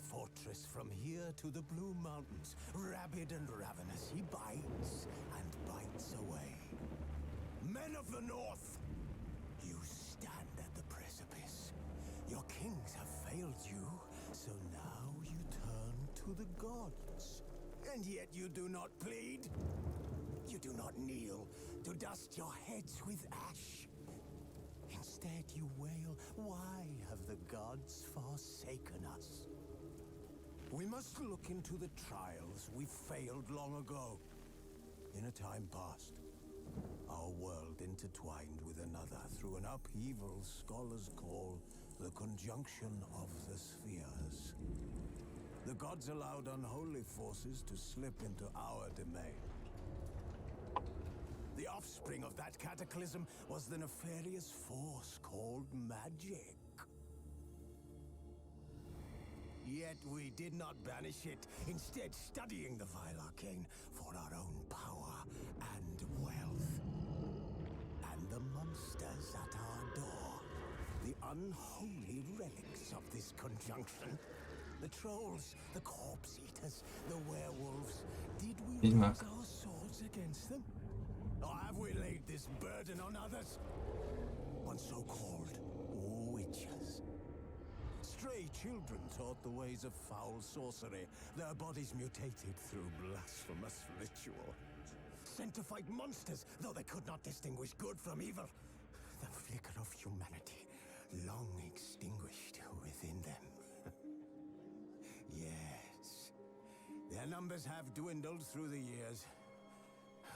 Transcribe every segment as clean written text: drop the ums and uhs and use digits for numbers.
fortress from here to the Blue Mountains. Rabid and ravenous, he bites and bites away. Men of the North, you stand at the precipice. Your kings have failed you, so now you turn to the gods. And yet you do not plead. You do not kneel to dust your heads with ash. Instead you wail, why have the gods forsaken us? We must look into the trials we failed long ago. In a time past, our world intertwined with another through an upheaval scholars call the conjunction of the spheres. The gods allowed unholy forces to slip into our domain. The offspring of that cataclysm was the nefarious force called magic. Yet we did not banish it, instead studying the vile arcane for our own power and wealth. And the monsters at our door, the unholy relics of this conjunction. The trolls, the corpse eaters, the werewolves. Did we Ведьмак. raise our swords against them? Or have we laid this burden on others? On so-called witches. Stray children taught the ways of foul sorcery, their bodies mutated through blasphemous ritual. Sent to fight monsters, though they could not distinguish good from evil. The flicker of humanity, long extinguished within them. Yes, their numbers have dwindled through the years,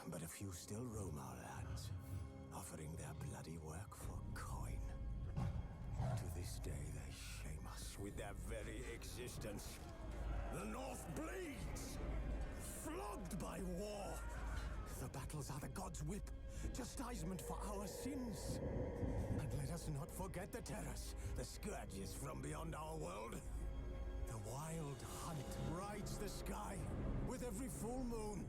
but a few still roam our lands, offering their bloody work for coin. To this day they shame us with their very existence. The North bleeds, flogged by war. The battles are the gods' whip, chastisement for our sins. And let us not forget the terrors, the scourges from beyond our world. The wild hunt rides the sky with every full moon.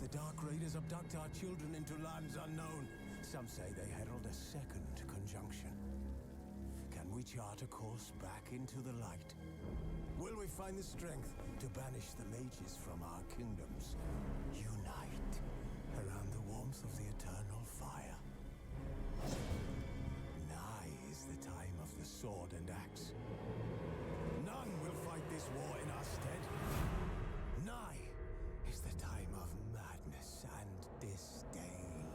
The dark raiders abduct our children into lands unknown. Some say they herald a second conjunction. Can we chart a course back into the light? Will we find the strength to banish the mages from our kingdoms? Unite around the warmth of the eternal fire. Nigh is the time of the sword and axe. None will fight this war in our stead. Nigh is the time of madness and disdain.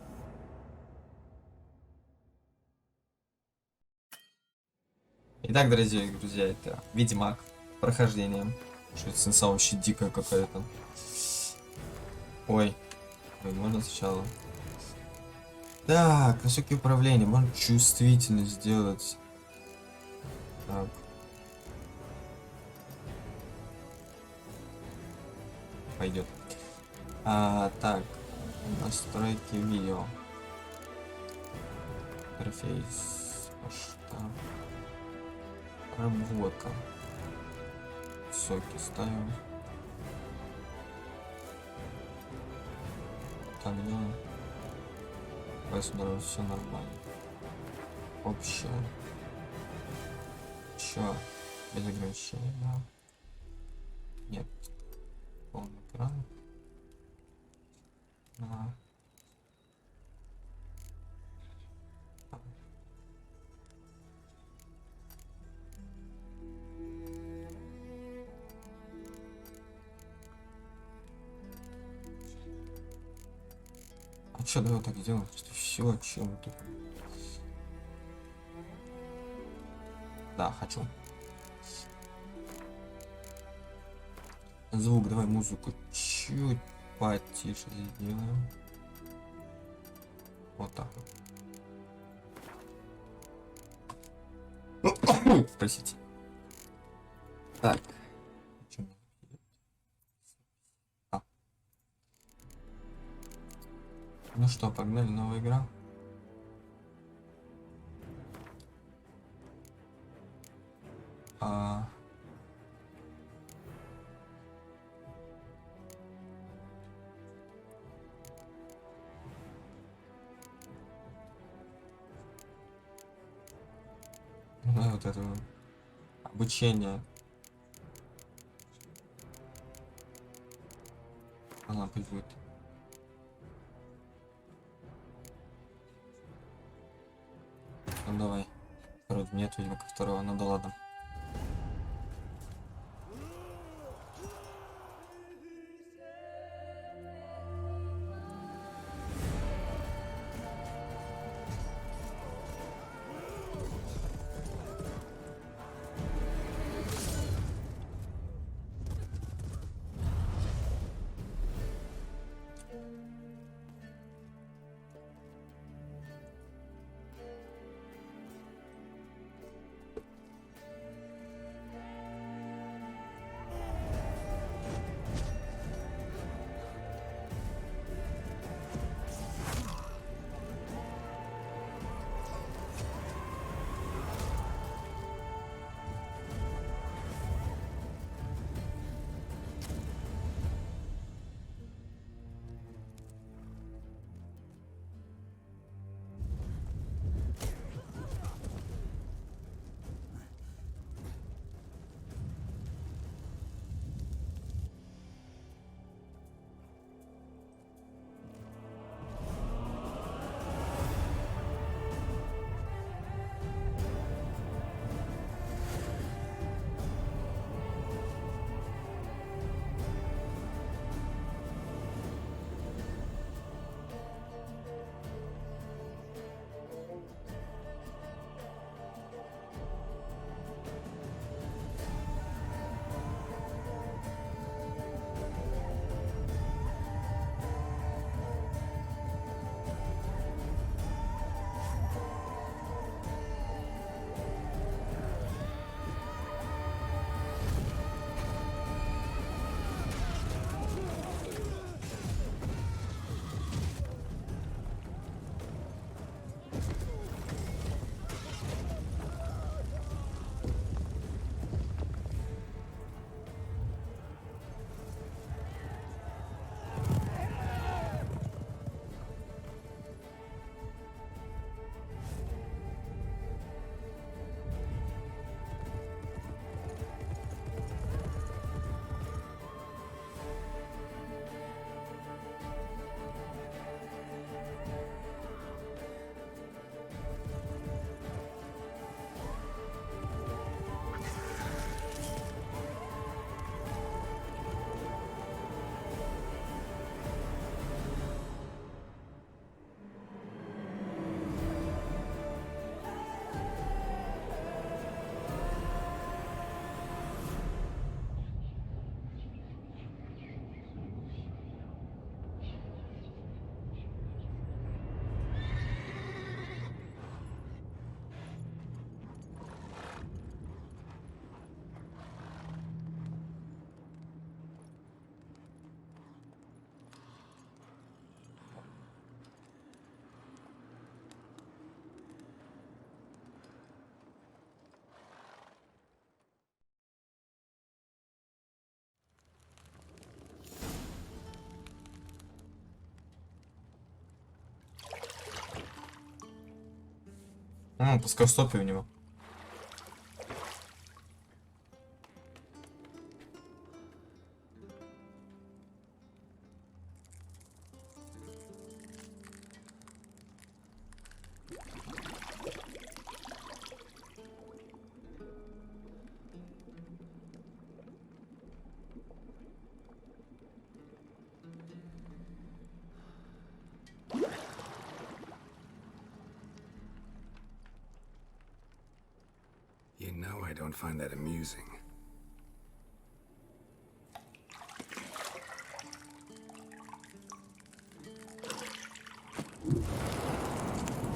Итак, дорогие друзья, это Ведьмак. Прохождение. Что-то сенса вообще дикая какая-то. Ой. Можно сначала. Так, насоки управления. Можно чувствительно сделать. Так. Пойдет. Так. Настройки видео. Интерфейс. Масштаб. Работа. Соки ставим. Тогда посмотрим, все нормально. Общее. Чё? Без ограничений, да? Нет. Полный экран. Ага. А чё, давай так сделаем, что все, чем тут. Да, хочу. Звук, давай музыку чуть потише сделаем. Вот так вот. Простите. Так. Ну что, погнали, новая игра. Ну, вот это обучение Ладно, пусть будет. Ну давай. Вроде нет Ведьмака второго, ну да ладно. Пускай стопи у него. You know I don't find that amusing.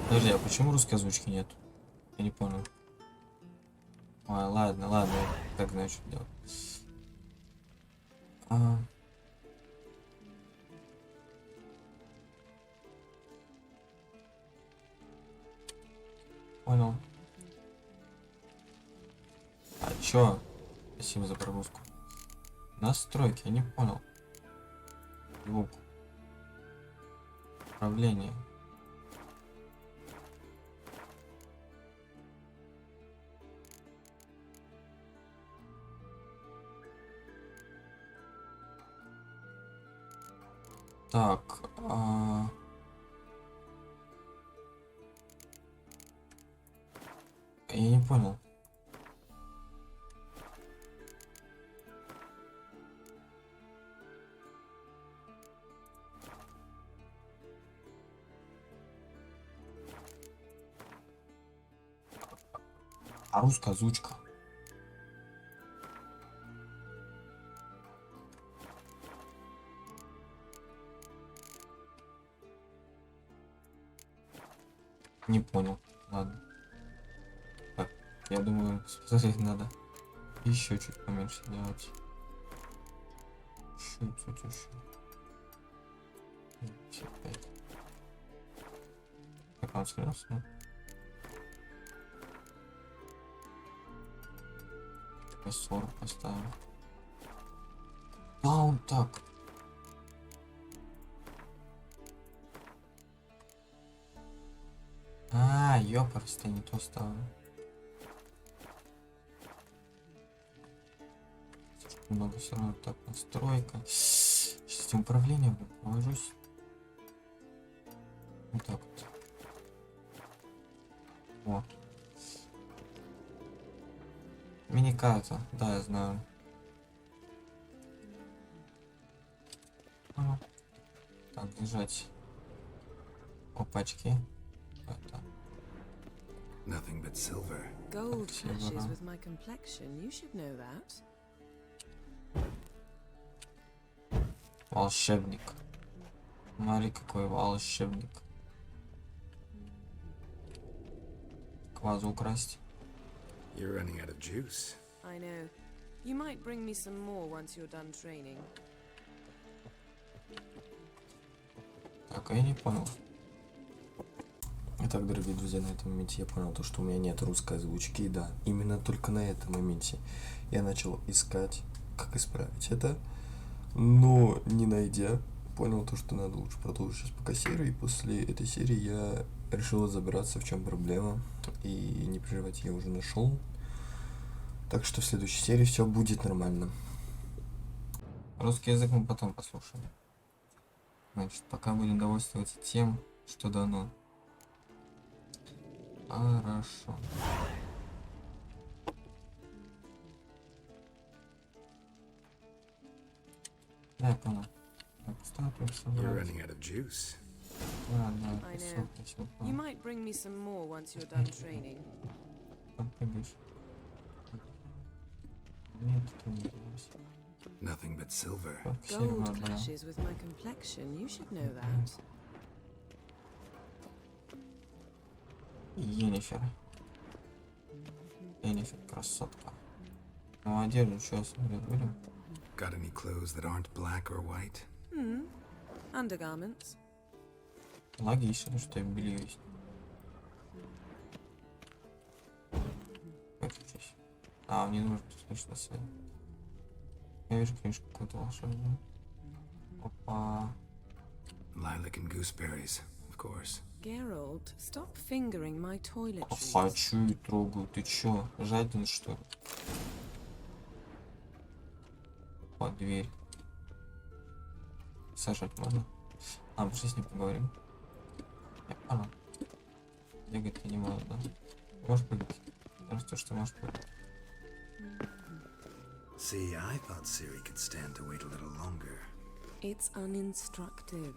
Подожди, а почему русской озвучки нет? Я не понял. Ой, ладно, ладно, я так знаю, что делать. Понял. А чё? Спасибо за прогрузку. Настройки, я не понял. Звук. Управление. Так, я не понял. А русская озвучка? Не понял. Ладно. Так, я думаю, смотреть надо еще чуть поменьше делать. Чуть еще. 55. Как он скрылся? 40 поставил. А, он так. А, ёпарс, ты не то ставил. Слишком много все равно. Так, настройка. Система управления положусь. Вот так вот. Вот. Мини-карта, да, я знаю. Ага. Так, держать. Опачки. Это. Nothing but silver. Gold clashes with my complexion. You should know that. Волшебник. Смотри, какой волшебник. Квазу украсть. You're running out of juice. I know. You might bring me some more once you're done training. Так, а я не понял. Итак, дорогие друзья, на этом моменте я понял то, что у меня нет русской озвучки. И да, именно только на этом моменте я начал искать, как исправить это. Но не найдя, понял то, что надо лучше продолжить сейчас пока серию. И после этой серии я решил разобраться, в чем проблема. И не переживать, я уже нашел. Так что в следующей серии все будет нормально. Русский язык мы потом послушаем. Значит, пока будем довольствоваться тем, что дано. Хорошо. Да, я понял. Так, статую собрать. Да, I know. You might bring me some more once you're done training. Там прыгаешь. Нет, это не делалось. Nothing but silver. Так, Gold серебро, да. clashes with my complexion. You should know that. Енифер. Енифер, красотка. Ну, одежду что смотреть будем? Got any clothes that aren't black or white? Undergarments. Логично, что и белье есть. Выключись. А, мне нужно слышно свет. Я вижу книжку какую-то волшебную. Опа. Lilac and gooseberries, of course. Geralt, stop fingering my toiletries. Хочу и трогаю. Ты чё, жадин что ли? Под дверь. Сажать можно? А, мы сейчас с ним поговорим. Я понял. Бегать ты не можешь, да? Можешь прыгать? Раз то, что можешь прыгать. See, I thought Ciri could stand to wait a little longer. It's uninstructive,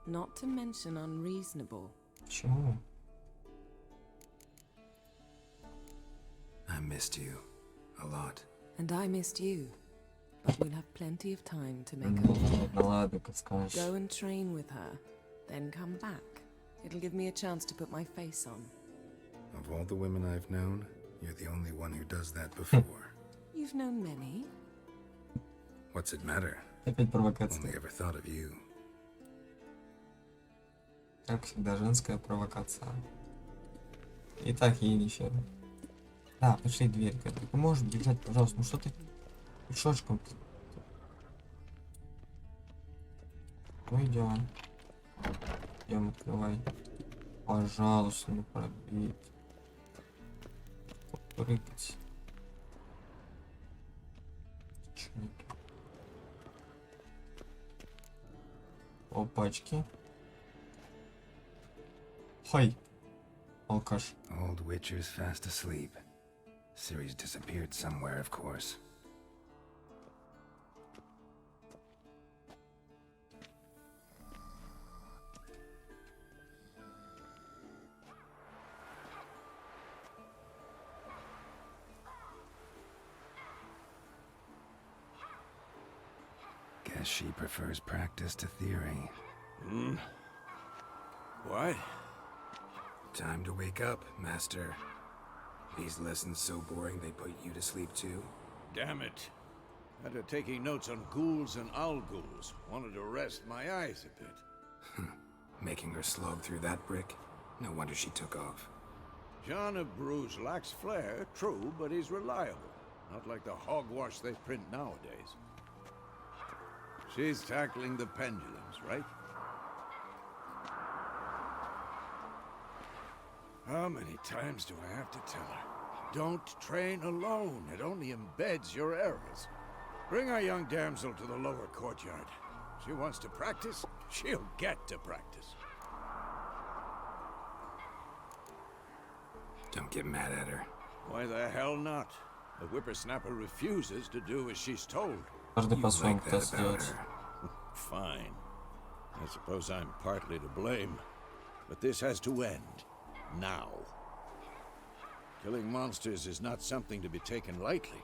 not to mention unreasonable. Почему? I missed you a lot. And I missed you. But we'll have plenty of time to make Ну up. ладно, ладно, как скажешь. Go and train with her, then come back. It'll give me a chance to put my face on. Of all the women I've known, you're the only one who does that before. You've known many. What's it matter? Опять Only провокация. ever thought of you. Как всегда, женская провокация. Итак, Енифер. Да, пошли дверь. Ты можешь бежать, пожалуйста. Ну что ты пешочком? Ну идем. Идем, открывай. Пожалуйста, не пробить. Прыгать. Опачки. Хай. Алкаш. Old Witcher's fast asleep. Ciri's disappeared somewhere, of course. Guess she prefers practice to theory. What? Time to wake up, Master. These lessons so boring they put you to sleep too? Damn it. After taking notes on ghouls and owl ghouls, wanted to rest my eyes a bit. Making her slog through that brick? No wonder she took off. John of Bruges lacks flair, true, but he's reliable. Not like the hogwash they print nowadays. She's tackling the pendulums, right? How many times do I have to tell her? Don't train alone. It only embeds your errors. Bring our young damsel to the lower courtyard. She wants to practice, she'll get to practice. Don't get mad at her. Why the hell not? The whippersnapper refuses to do as she's told. Каждый You по-своему like that пытается about сделать. her. Fine. I suppose I'm partly to blame. But this has to end. Now. Killing monsters is not something to be taken lightly.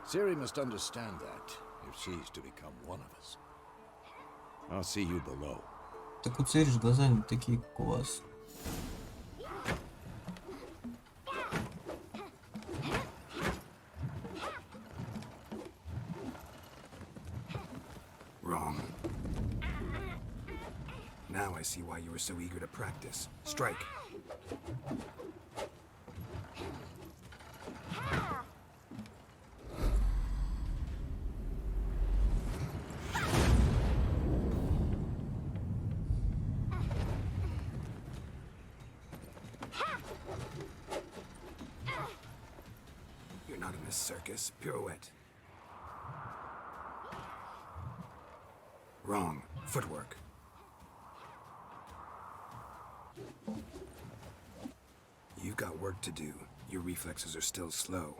Ciri must understand that, if she's to become one of us. I'll see you below. Так у Цири же глаза не такие, как у вас. Wrong. Now I see why you were so eager to practice. Strike. You're not in a circus. Pirouette. Wrong. Footwork. You've got work to do. Your reflexes are still slow.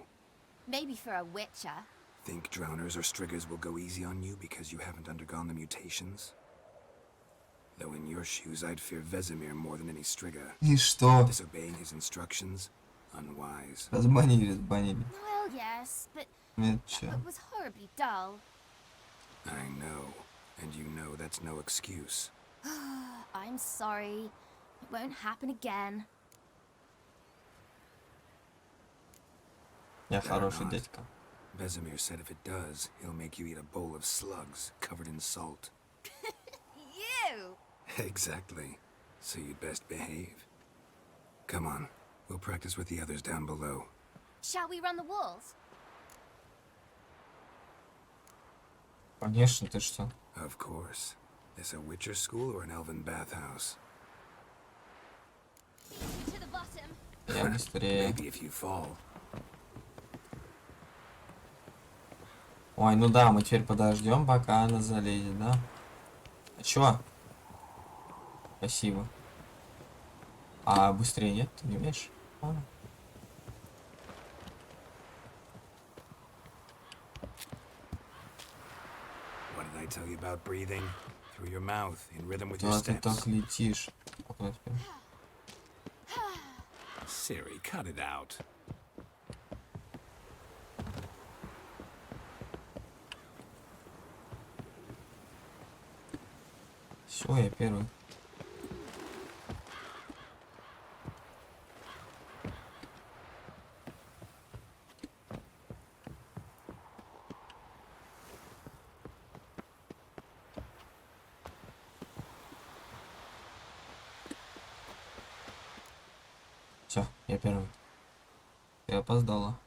Maybe for a witcher. Think drowners or striggers will go easy on you because you haven't undergone the mutations? Though in your shoes, I'd fear Vesemir more than any strigger. И что? Disobeying his instructions? Unwise. Разбанили. Well, yes, but Нет, чё. it was horribly dull. I know. And you know that's no excuse. I'm sorry. It won't happen again. Я хороший дядька. Vesemir said if it does, he'll make you eat a bowl of slugs covered in salt. You! Exactly. So you'd best behave. Come on. We'll practice with the others down below. Shall we run the walls? Конечно, ты что? Of course. This a Witcher school or an elven bathhouse? To the bottom. Я быстрее. Maybe if you fall. Ой, ну да, мы теперь подождем, пока она залезет, да? А чё? Спасибо. А быстрее нет? Ты не умеешь? А. What did I tell you about breathing? Through your mouth, in rhythm with your Да, ты steps. так летишь. Как она теперь? Ciri, cut it out. Все, я первый. Все, я первый. Ты опоздала.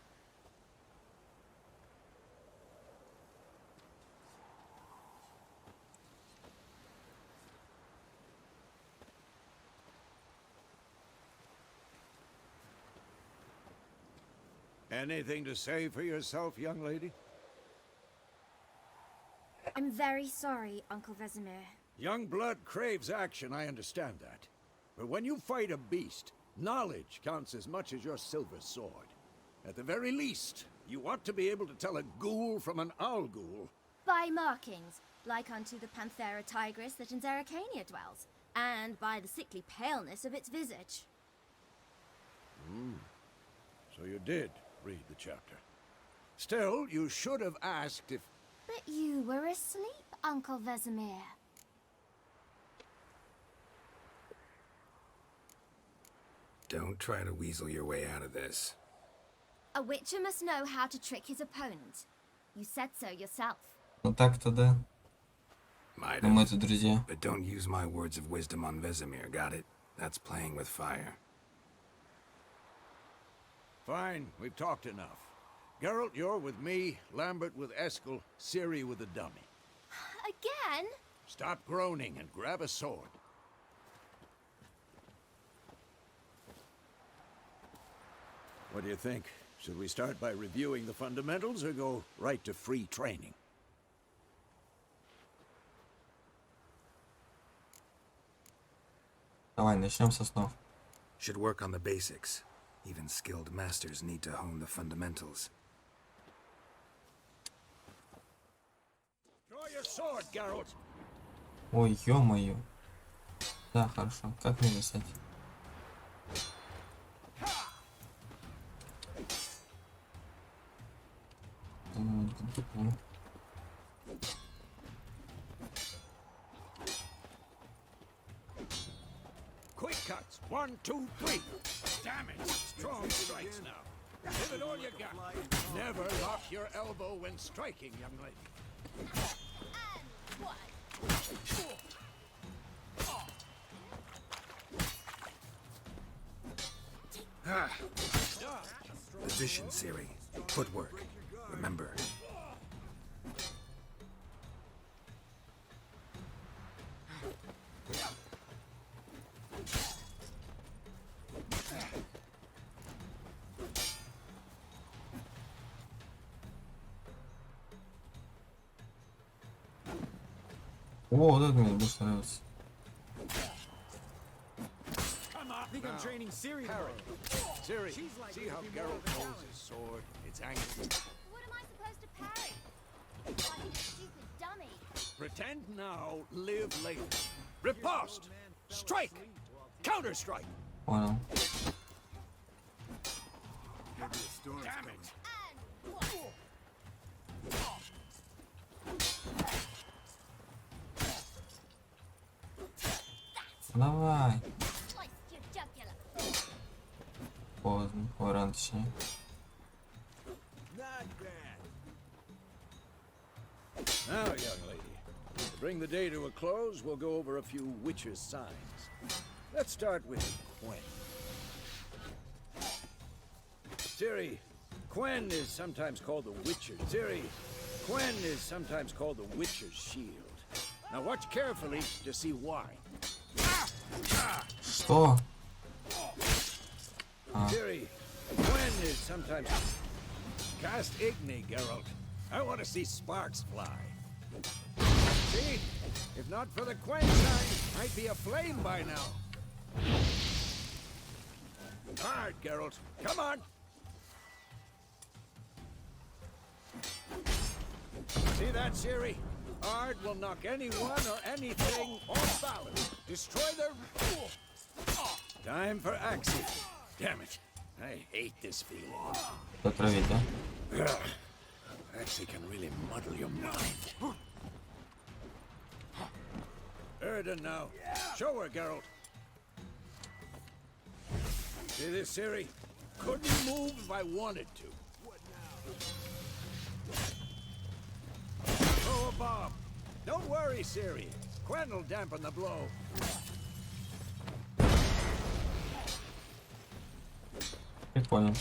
Anything to say for yourself, young lady? I'm very sorry, Uncle Vesemir. Young blood craves action, I understand that. But when you fight a beast, knowledge counts as much as your silver sword. At the very least, you ought to be able to tell a ghoul from an owl ghoul. By markings, like unto the Panthera tigris that in Zerrikania dwells, and by the sickly paleness of its visage. So you did read the chapter. Still, you should have asked if... But you were asleep, Uncle Vesemir. Don't try to weasel your way out of this. A witcher must know how to trick his opponent. You said so yourself. Ну так-то да. Might Но have, мы-то друзья. but don't use my words of wisdom on Vesemir, got it? That's playing with fire. Fine, we've talked enough. Geralt, you're with me, Lambert with Eskel, Ciri with the dummy. Again? Stop groaning and grab a sword. What do you think? Should we start by reviewing the fundamentals or go right to free training? Давай, начнем со снов. Should work on the basics. Even skilled masters need to hone the fundamentals. Draw your sword, Geralt. Ой, ё-моё. Да, хорошо. Как мне писать? Quick cuts. 1, 2, 3. Damn it. Strong strikes now. Give it all you got. Never lock your elbow when striking, young lady. Position, Ciri. Footwork. Remember. О, вот это мне больше нравится. I think I'm training Ciri. Ciri, see how Geralt holds his sword? It's angled. What am I supposed to parry? Like a stupid dummy. Pretend now, live later. Riposte! Strike! Counter-strike! Понял. Damn it! Давай. Sliced your jugular. Поздно. Ой, рано точнее. Now, young lady, to bring the day to a close, we'll go over a few witches' signs. Let's start with Quen. Ciri, Quen is sometimes called the Witcher's. Ciri, Quen is sometimes called the Witcher's shield. Now watch carefully to see why. Что? Ciri, Quen is sometimes... Cast Igni, Geralt. I want to see sparks fly. See? If not for the Quen sign, I'd be aflame by now. Hard, Geralt. Come on. See that, Ciri? Ard will knock anyone or anything off balance. Destroy their... Time for Axie. Damn it. I hate this feeling. Отправить, да? Ugh. Axie can really muddle your mind. Erden now. Show her, Geralt. See this, Ciri? Couldn't move if I wanted to. Throw a bomb. Don't worry, Ciri. Quen will dampen the blow. Прикольно.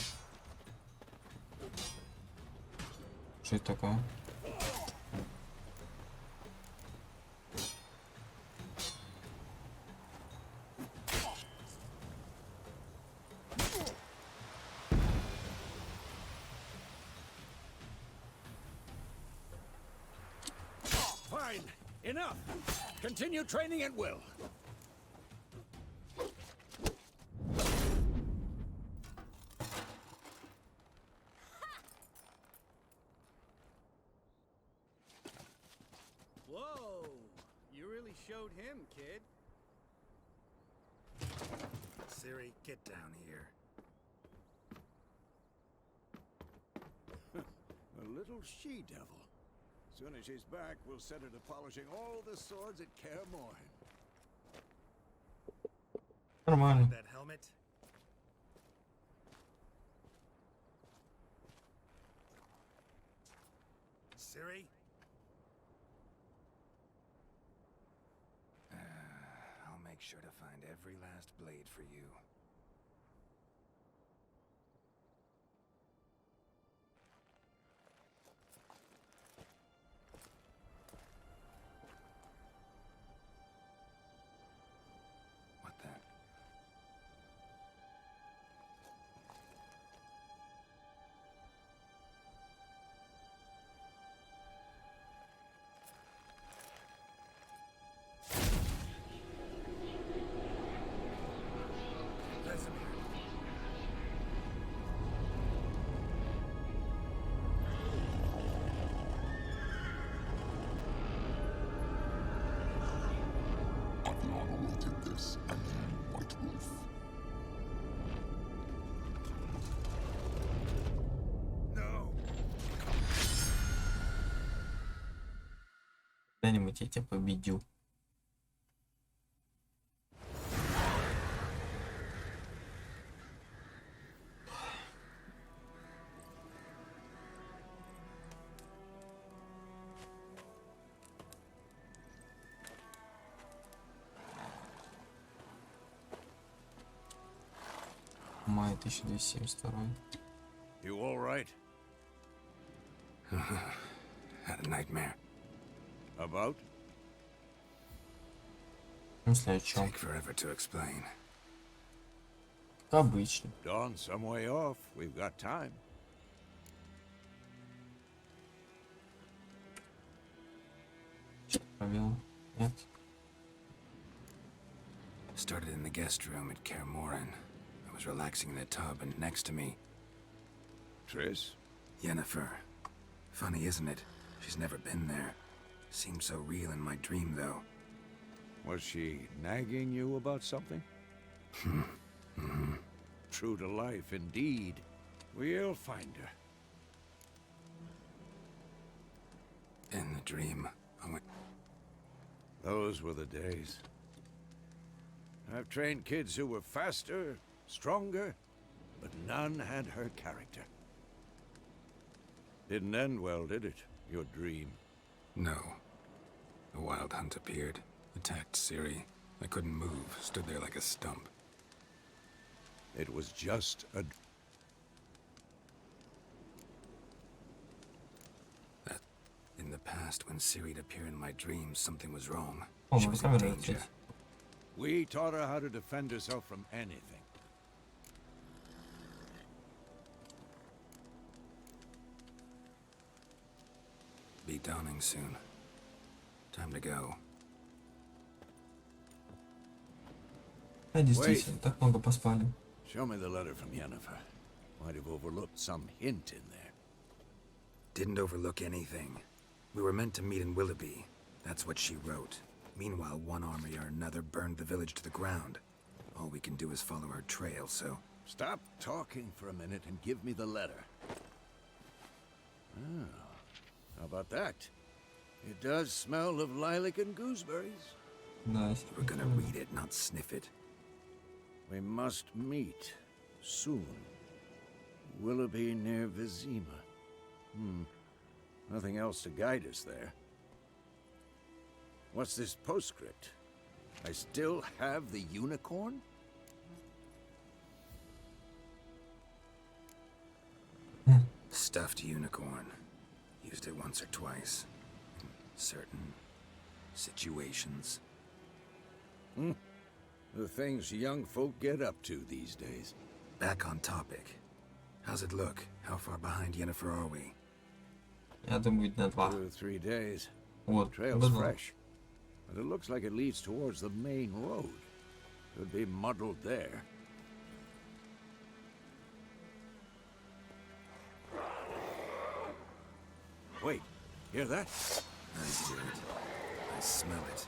Что это такое? Fine. Enough. Continue training at will. Whoa! You really showed him, kid. Ciri, get down here. A little she-devil. Soon as she's back, we'll set her to polishing all the swords at Kaer Morhen. Нормально. That helmet? Ciri? I'll make sure to find every last blade for you. What the? Vesemir. Adriana will take this, and you, White Wolf. No! Когда-нибудь я тебя победю. Май 1272. You all right? Had a nightmare. About? В смысле, о чем? Take forever to explain. Как обычно. Dawn's some way off. We've got time. Что провел? Нет? Started in the guest room at Kaer Morhen. I was relaxing in a tub, and next to me, Triss? Yennefer. Funny, isn't it? She's never been there. Seemed so real in my dream, though. Was she nagging you about something? True to life, indeed. We'll find her. In the dream, I went... Those were the days. I've trained kids who were faster, stronger, but none had her character. Didn't end well, did it? Your dream? No. A wild hunt appeared, attacked Ciri. I couldn't move, stood there like a stump. It was just a... That... In the past, when Ciri'd appear in my dreams, something was wrong. О, She мы was сами in danger. лететь. We taught her how to defend herself from anything. Be dawning soon. Time to go. Да, действительно, так много поспали. Show me the letter from Yennefer. Might have overlooked some hint in there. Didn't overlook anything. We were meant to meet in Willoughby. That's what she wrote. Meanwhile, one army or another burned the village to the ground. All we can do is follow her trail, so... Stop talking for a minute and give me the letter. Ah, how about that? It does smell of lilac and gooseberries. Да, We're gonna read it, not sniff it. We must meet soon. Willoughby near Vizima. Nothing else to guide us there. What's this postscript? I still have the unicorn? Stuffed unicorn. Used it once or twice. In certain situations. The things young folk get up to these days. Back on topic. How's it look? How far behind Yennefer are we? Я думаю, дня 2. 2 or 3 days. Вот, Trail's угадал. fresh. but it looks like it leads towards the main road. Could be muddled there. Wait, hear that? I hear it. I smell it.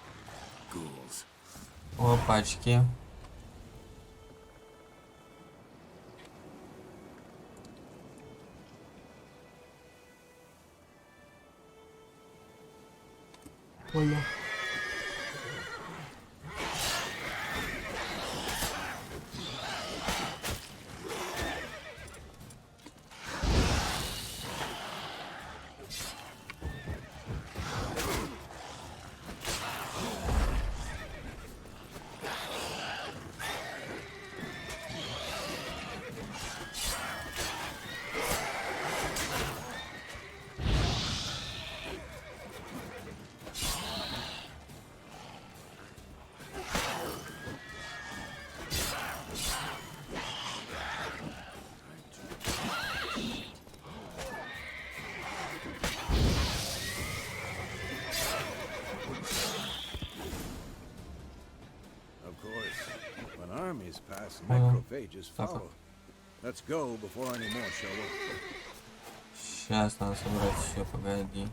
Ghouls. Опачки. Понял. Armies pass, necrophages follow. Let's go before any more show up. Сейчас надо собрать все, погоди.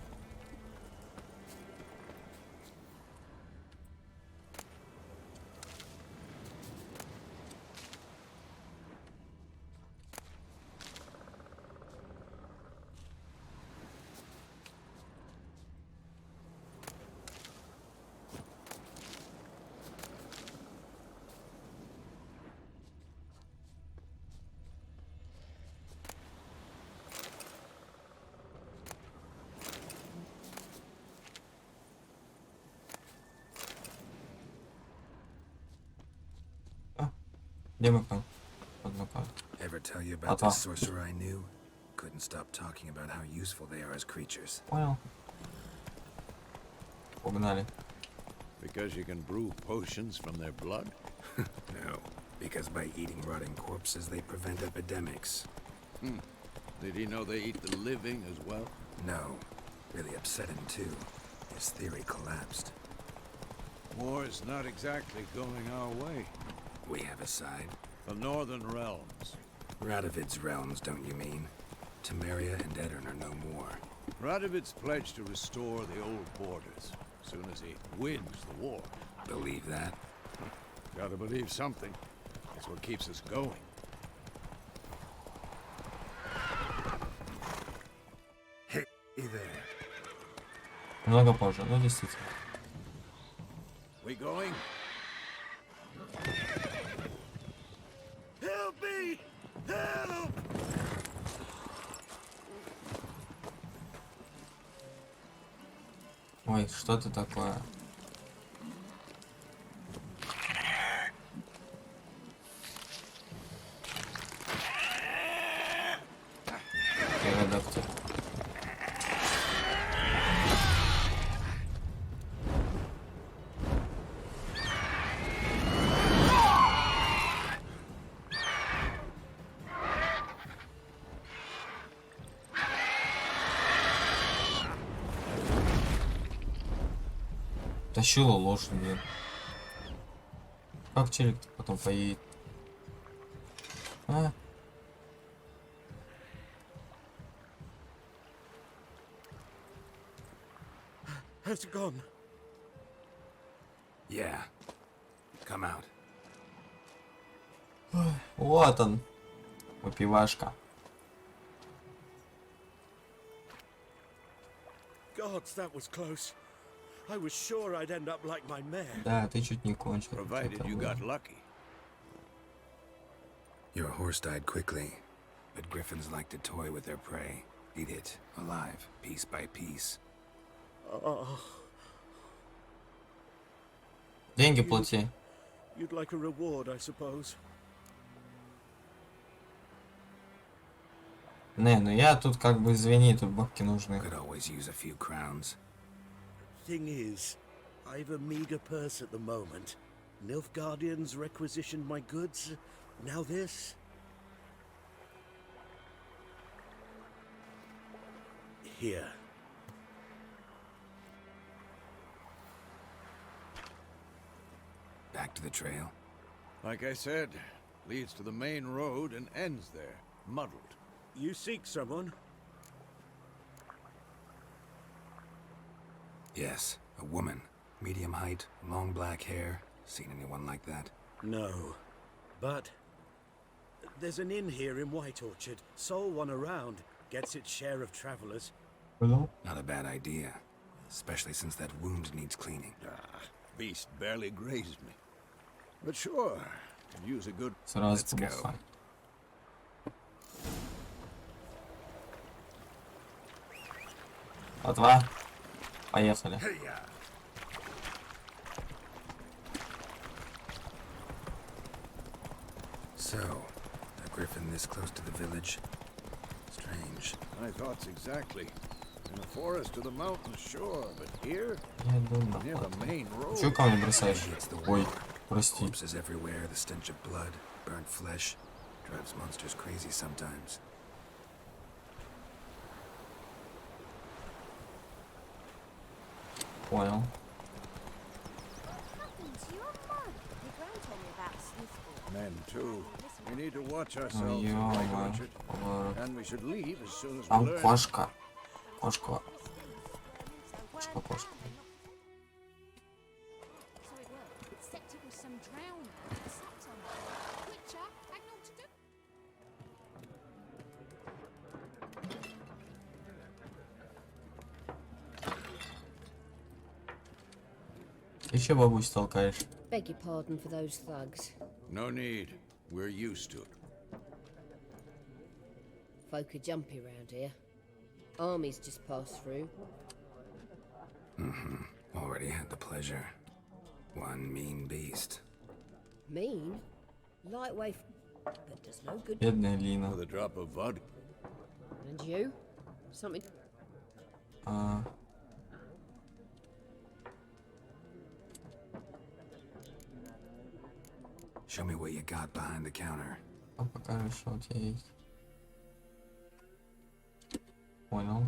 Где мы там? Ever tell you about the sorcerer I knew? Couldn't stop talking about how useful they are as creatures. Понял. Погнали. Because you can brew potions from their blood? No, because by eating rotting corpses they prevent epidemics. Did he know they eat the living as well? No. Really upset him too. His theory collapsed. War's not exactly going our way. We have a side. The Northern Realms. Radovid's realms, don't you mean? Temeria and Edirn are no more. Radovid's pledged to restore the old borders, as soon as he wins the war. Believe that? Gotta believe something. That's what keeps us going. Hey there. Много позже, но действительно. We going? Help me! Help! Ой, что это такое? Птеродактиль. Тащила лошади. Как челик потом поедет? А? Has it gone? Yeah. Come out. Вот он. Выпивашка. Gods, that was close. I was sure I'd end up like my mare. Да, ты чуть не кончил. Provided you got lucky. Your horse died quickly, but griffins like to toy with their prey. Eat it, alive, piece by piece. Oh, Деньги плати. you'd like a reward, I suppose. Не, ну я тут как бы, извини, тут бабки нужны. Could always use a few crowns. Thing is, I've a meager purse at the moment. Nilfgaardians requisitioned my goods. Now this. Here. back to the trail? Like I said, leads to the main road and ends there, muddled. You seek someone? Yes, a woman. Medium height, long black hair. Seen anyone like that? No. But there's an inn here in White Orchard. Sole one around. Gets its share of travelers. Понял? Not a bad idea. Especially since that wound needs cleaning. Beast barely grazed me. But sure, could use a good... Сразу Let's go. побухай. А два. Поехали. So, a griffin this close to the village? Strange. My thoughts exactly. In the forest or the mountains, sure, but here, Я думаю. near the main road. Чё камень бросаешь? Maybe it's the Ой, war. прости. Corpses everywhere, the stench of blood, burnt flesh. Drives monsters crazy sometimes. Понял. Men, too. We need to watch ourselves in Ё-моё. White Orchard. Поворот. And we should leave as soon as we Там learn. кошка. Кошка. Кошка, кошка. Ты чё бабусь толкаешь? Beg your pardon for those thugs. No need. We're used to it. Folk are jumpy round here. Armies just passed through. Already had the pleasure. One mean beast. Mean? Lightweight, but does no good. Бедная Лина. With a drop of vodka. And you? Something. А, Show me what you got behind the counter. покажи, что у тебя есть. Понял.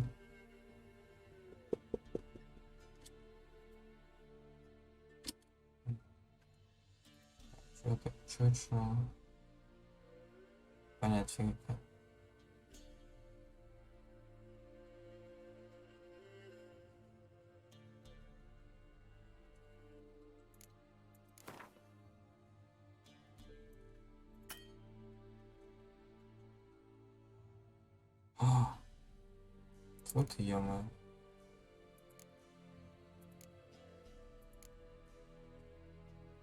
Чё это? Чё? Понять фига. Вот ё-моё.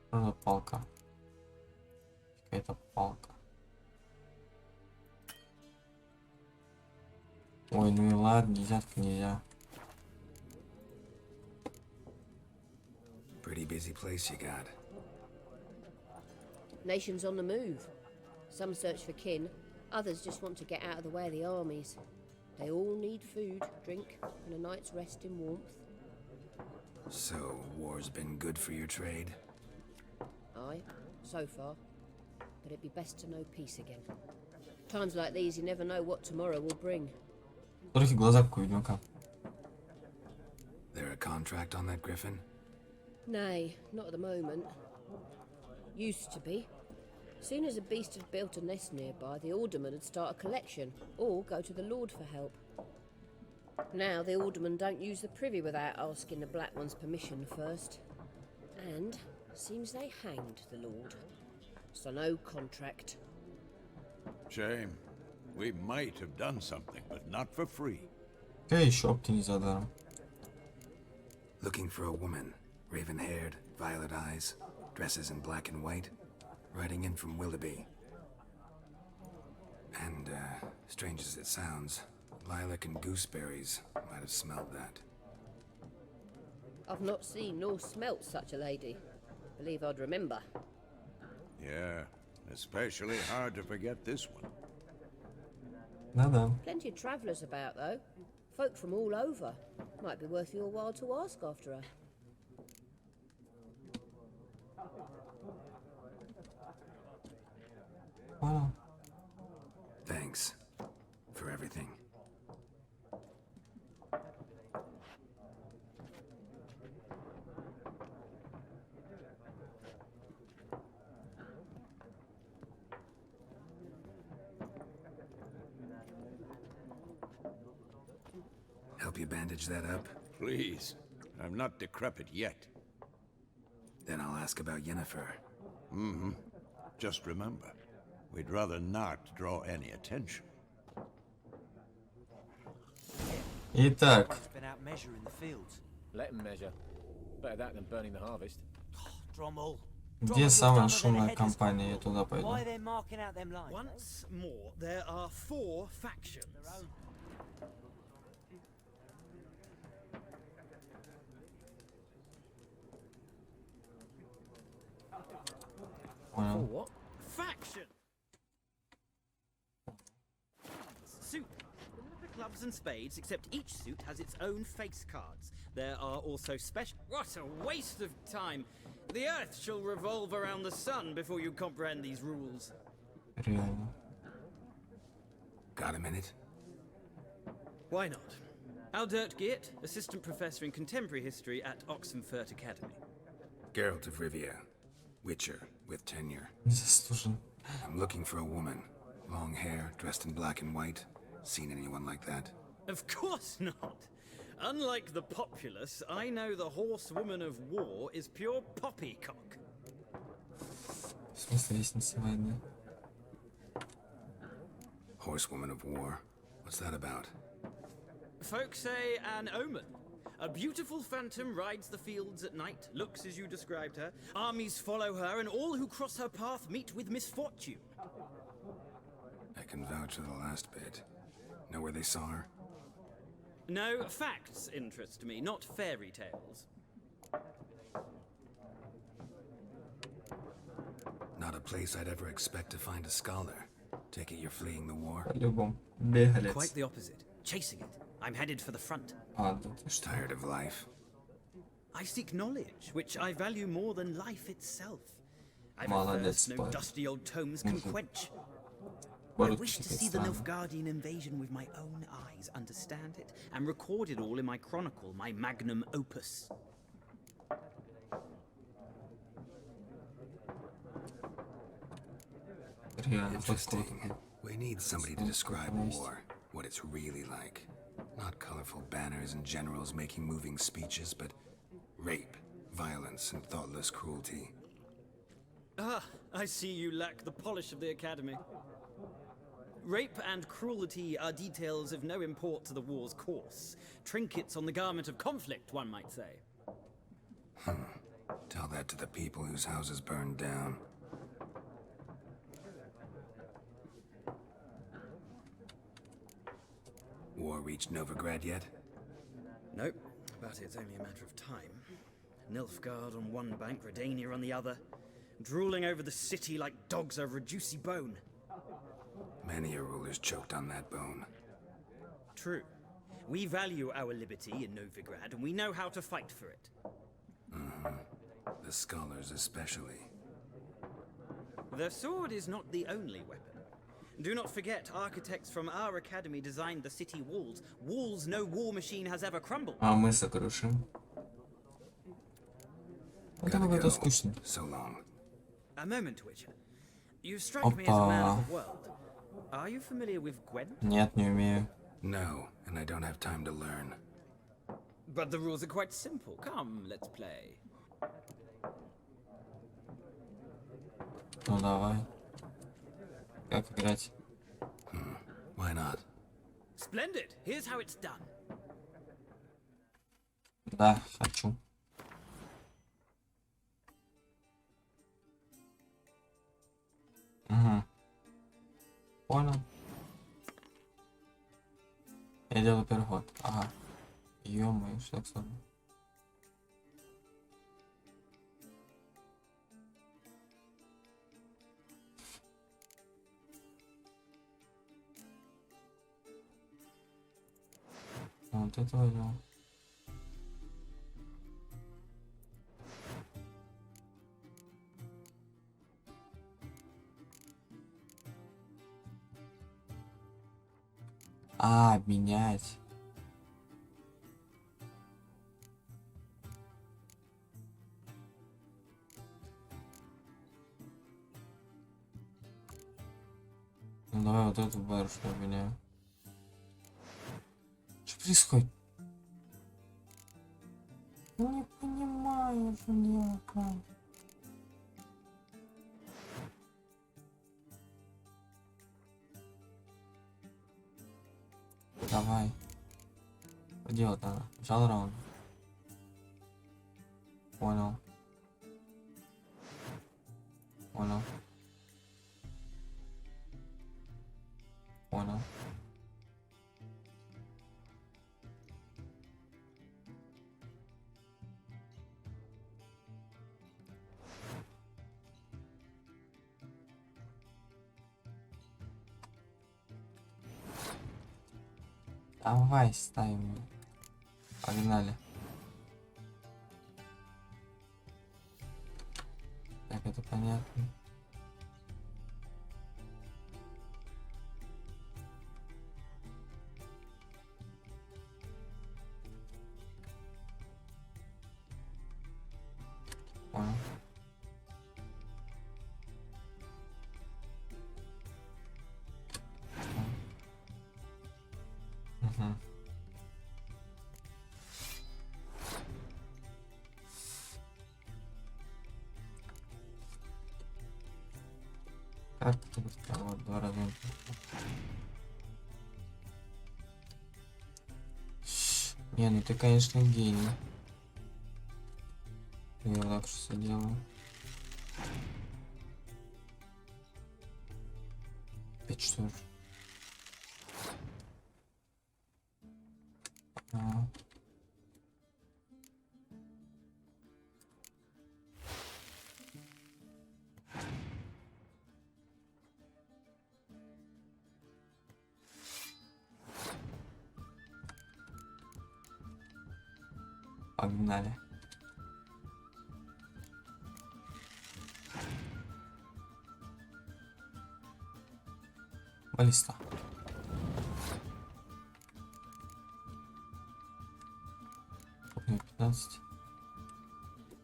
Что за палка? Какая-то палка. Ой, ну и ладно, нельзя так нельзя. Pretty busy place you got. Nations on the move. Some search for kin, others just want to get out of the way of the armies. They all need food, drink, and a night's rest in warmth. So, war's been good for your trade? Aye, so far. But it'd be best to know peace again. Times like these, you never know what tomorrow will bring. Трохи глаза как у Ведьмака. There a contract on that griffin? Nay, not at the moment. Used to be. Soon as a beast had built a nest nearby, the alderman would start a collection, or go to the Lord for help. Now the aldermen don't use the privy without asking the Black One's permission first. And seems they hanged the Lord. So no contract. Shame. We might have done something, but not for free. Еще б ты не за даром. Looking for a woman. Raven-haired, violet eyes, dresses in black and white. Riding in from Willoughby. And, strange as it sounds, lilac and gooseberries might have smelled that. I've not seen nor smelt such a lady. Believe I'd remember. Yeah, especially hard to forget this one. Да-да. Plenty of travellers about, though. Folk from all over. Might be worth your while to ask after her. Понял. Thanks for everything. help you bandage that up? Please. I'm not decrepit yet. Then I'll ask about Yennefer. Mm-hmm. Just remember, we'd rather not draw any attention. Итак, Been out measuring the fields. Let them measure. Better that than burning the harvest. Drommel. где самая шумная компания? Я туда пойду. Why they're marking out them lines? Once more, there are 4 factions. Понял. What? Faction! Suit. The clubs and spades, except each suit has its own face cards. There are also special... What a waste of time! The earth shall revolve around the sun before you comprehend these rules. Реально. Got a minute? Why not? Aldert Geert, assistant professor in contemporary history at Oxenfurt Academy. Geralt of Rivia. Witcher, with tenure. Незаслуженно. I'm looking for a woman. Long hair, dressed in black and white. Seen anyone like that? Of course not. Unlike the populace, I know the horsewoman of war is pure poppycock. В смысле лестницы войны? Horsewoman of war. What's that about? Folk say an omen. A beautiful phantom rides the fields at night, looks as you described her. Armies follow her, and all who cross her path meet with misfortune. I can vouch for the last bit. Know where they saw her? No, facts interest me, not fairy tales. Not a place I'd ever expect to find a scholar. Take it you're fleeing the war? По-любому. Бегалец. Quite the opposite. Chasing it. I'm headed for the front. А, да ты что? Tired of life? I seek knowledge, which I value more than life itself. I've a Молодец, thirst no парень. dusty old tomes can Мужик. quench. I Бороть wish to с see the странами. Nilfgaardian invasion with my own eyes, understand it, and record it all in my chronicle, my magnum opus. Реально, Interesting. We need somebody to describe war, what it's really like. Not colorful banners and generals making moving speeches, but rape, violence, and thoughtless cruelty. Ah, I see you lack the polish of the Academy. Rape and cruelty are details of no import to the war's course. Trinkets on the garment of conflict, one might say. Tell that to the people whose houses burned down. War reached Novigrad yet? Nope, but it's only a matter of time. Nilfgaard on one bank, Redania on the other, drooling over the city like dogs over a juicy bone. Many a ruler's choked on that bone. True. We value our liberty in Novigrad, and we know how to fight for it. The scholars especially. The sword is not the only weapon. Do not forget, architects from our academy designed the city walls. Walls no war machine has ever crumbled. А мы сокрушим. Вот это будет скучно. So long. A moment, Witcher. You strike me as a man of the world. Are you familiar with Gwen? Нет, не умею. No, and I don't have time to learn. But the rules are quite simple. Come, let's play. Ну давай. Как играть? Why not? Splendid. Here's how it's done. Да, хочу. Угу. Понял. Я делаю первый ход. Ага. Ё-моё, что так сложно. Вот это возьмем. А, обменять. Ну давай вот эту барышню обменяем. Что происходит? Не понимаю, что делать. Давай. Что делать надо? Взял раунд. Понял. Понял. Понял. Давай ставим. Погнали. Так, это понятно. Понял. Угу. Как это стало 2 раза? Не, ну ты, конечно, гений. Я вот так все делаю. Опять что ж? Погнали. Баллиста. Сколько мне? 15.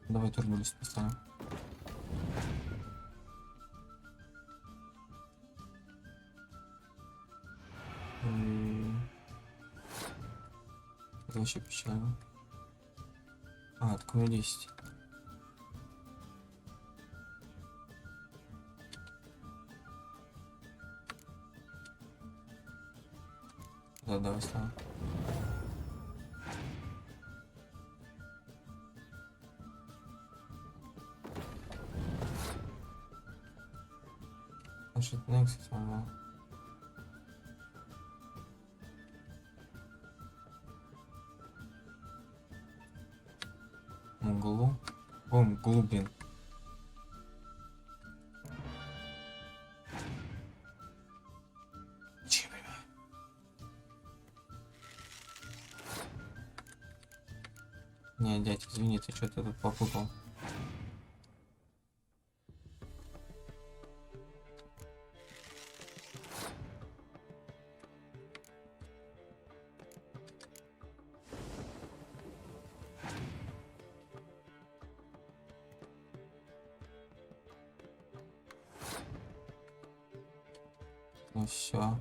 Давай турбулист поставим. Это вообще печально. А, так у меня 10. Да, давай ставим. Значит, next самого. Углу. О, углу, блин. Не, дядь, извини, ты что-то тут попутал. Ну все.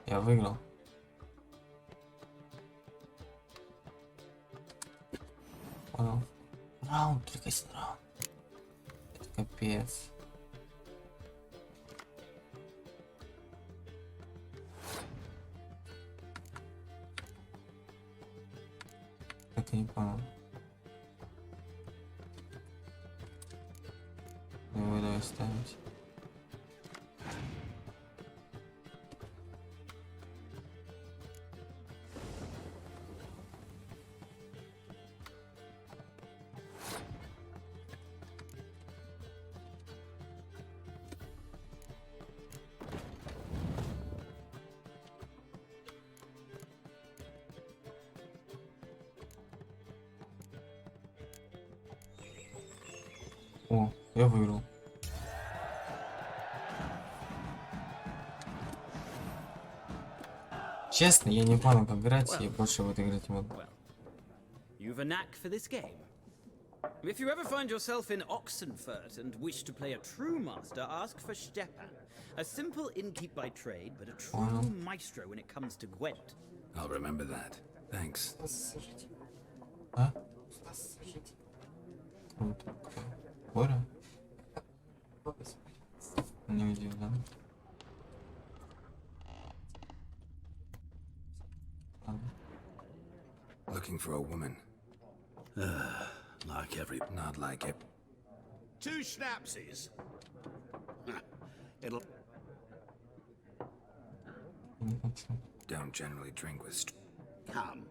Я выиграл. Понял. Раунд, только один раунд. Это капец. Так я не понял. Давай ставить. О, я выиграл. Честно, я не понял, как играть, и больше в это играть не буду. You've a knack for this game. If you ever find yourself in Oxenfurt and wish to play a true master, ask for Stepan. A simple innkeep by trade, but a true maestro when it comes to Gwent. I'll remember that. Thanks. А? Вот. Боря? Не увидел, да? Looking for a woman. Like every... Not like it. 2 schnapsies. It'll... Don't generally drink with Come.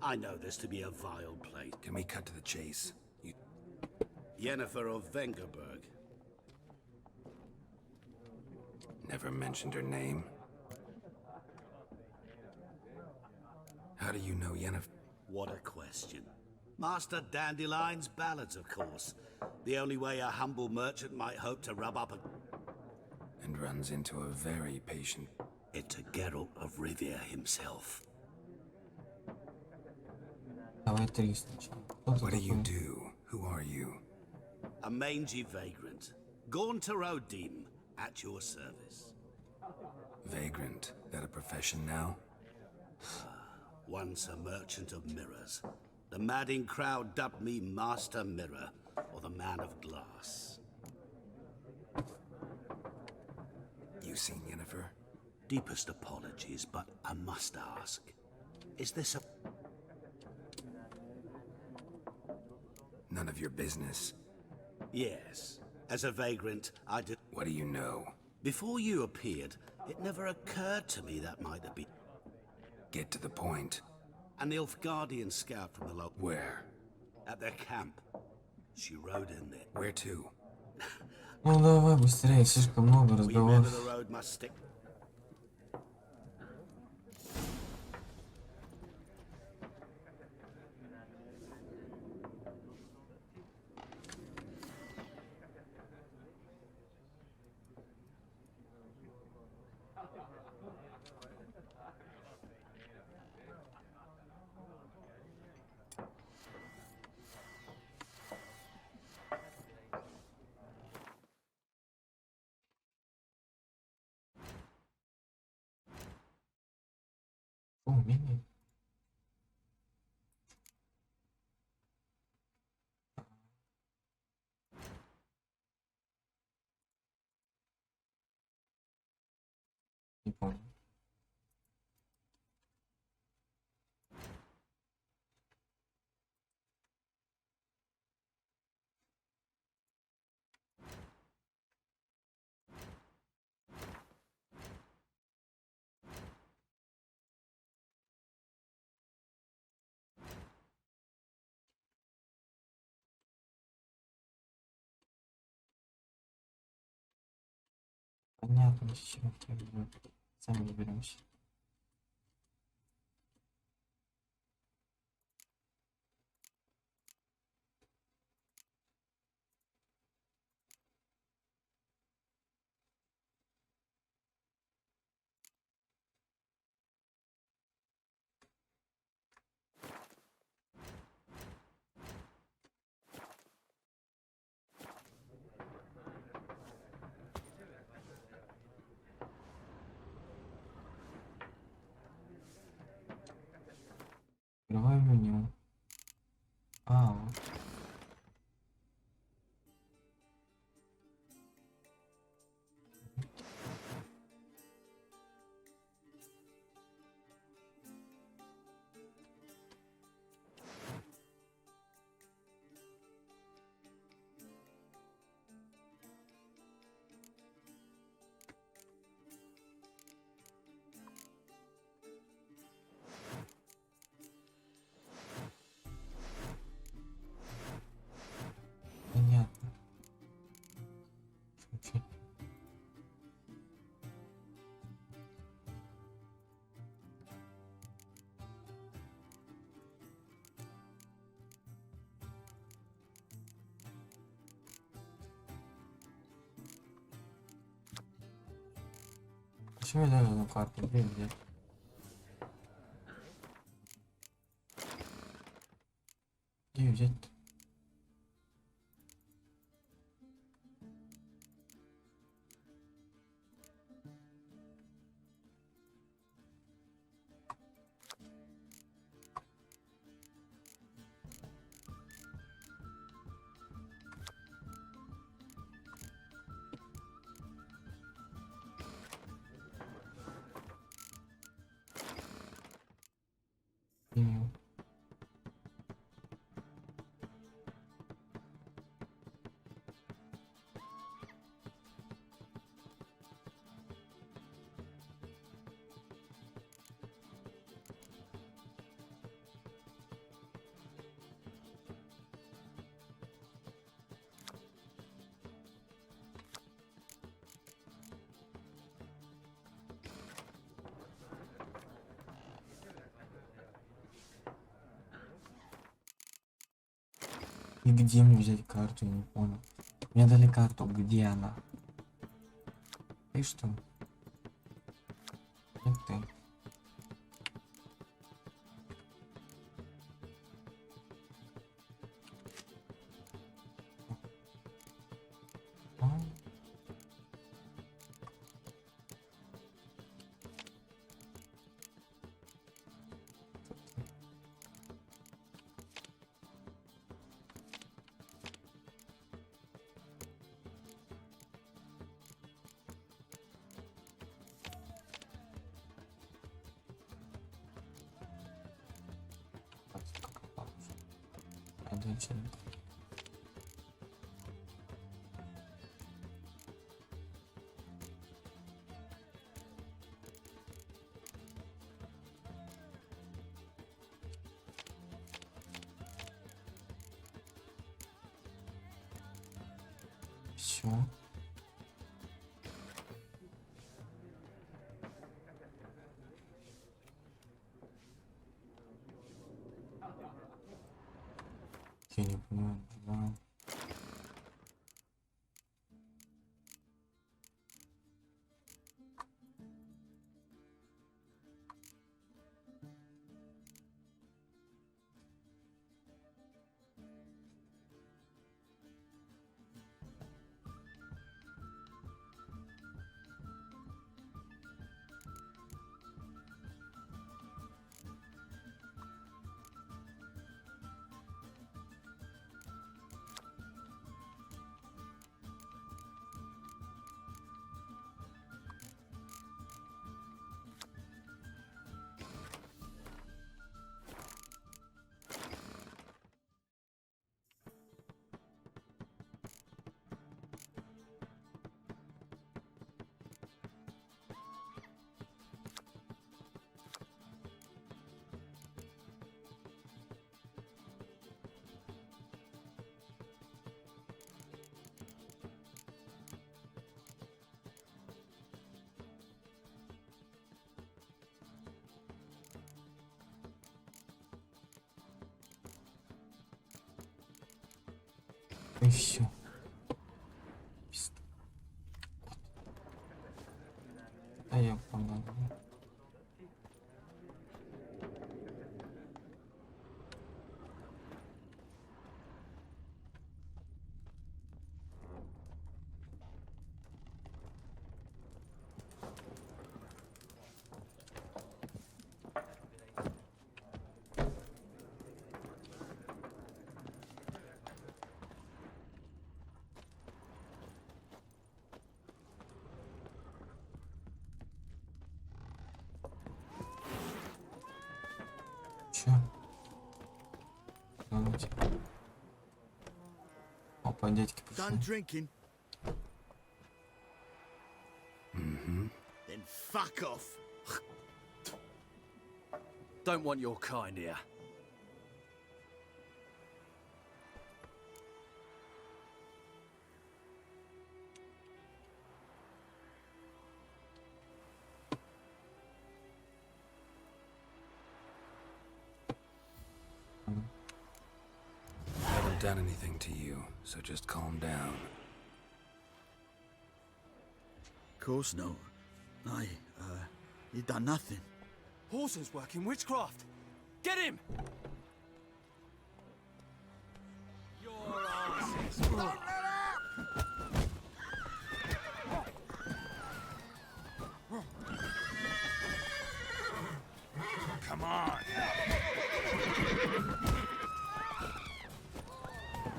I know this to be a vile place. Can we cut to the chase? You... Yennefer of Vengerberg. Never mentioned her name? How do you know Yennefer? What a question. Master Dandelion's ballads, of course. The only way a humble merchant might hope to rub up a... And runs into a very patient... It's a Geralt of Rivia himself. Давай 3 сначала. What do you do? Who are you? A mangy vagrant. Gaunter Odim, at your service. Vagrant. That a profession now? Once a merchant of mirrors. The madding crowd dubbed me Master Mirror, or the Man of Glass. You seen Yennefer? Deepest apologies, but I must ask. Is this a... None of your business. Yes. As a vagrant, I did... What do you know? Before you appeared, it never occurred to me that might have been... Get to the point. An Nilfgaardian scout from the local... Where? At their camp. She rode in there. Where to? Ну давай быстрее, слишком много We разговоров. remember the road must stick... Умение. Не понял. Понятно, зачем это делать. Сами разберемся. Открываю меню. Вот. Понятно. Чуть-чуть. Почему я даже на карту? Где? Где взять-то? И где мне взять карту, я не понял. Мне дали карту, где она? И что? Нет, ты. Все. Я не понимаю, да. И все. А я понял. Че? Давайте. Опа, дядьки пришли. Then fuck off. Don't want your kind here. I haven't done anything to you, so just calm down. Of course no. You've done nothing. Horsen's working witchcraft. Get him! Your ass is Come on!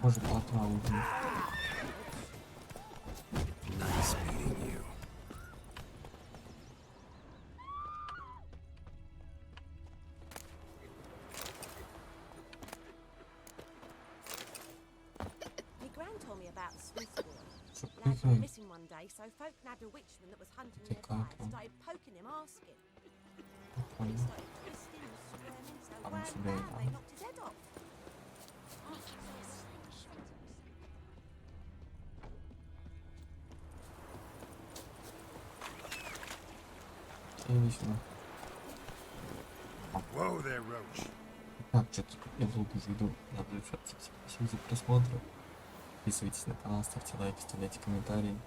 Боже, плотва уйди. Nice meeting you. told me about the Swiss boy. Что Lad went прыгает? missing one day, so folk nabbed a witchman that was hunting Ты nearby как and он? started poking him, asking. He Понял. started twisting and squirming, so А он wham сюда bam, и they там. knocked his head off. Иди сюда. Whoa there, Roach. Так, что-то я долго зайду. Надо завершаться. Всем спасибо за просмотр. Подписывайтесь на канал, ставьте лайки, оставляйте комментарии.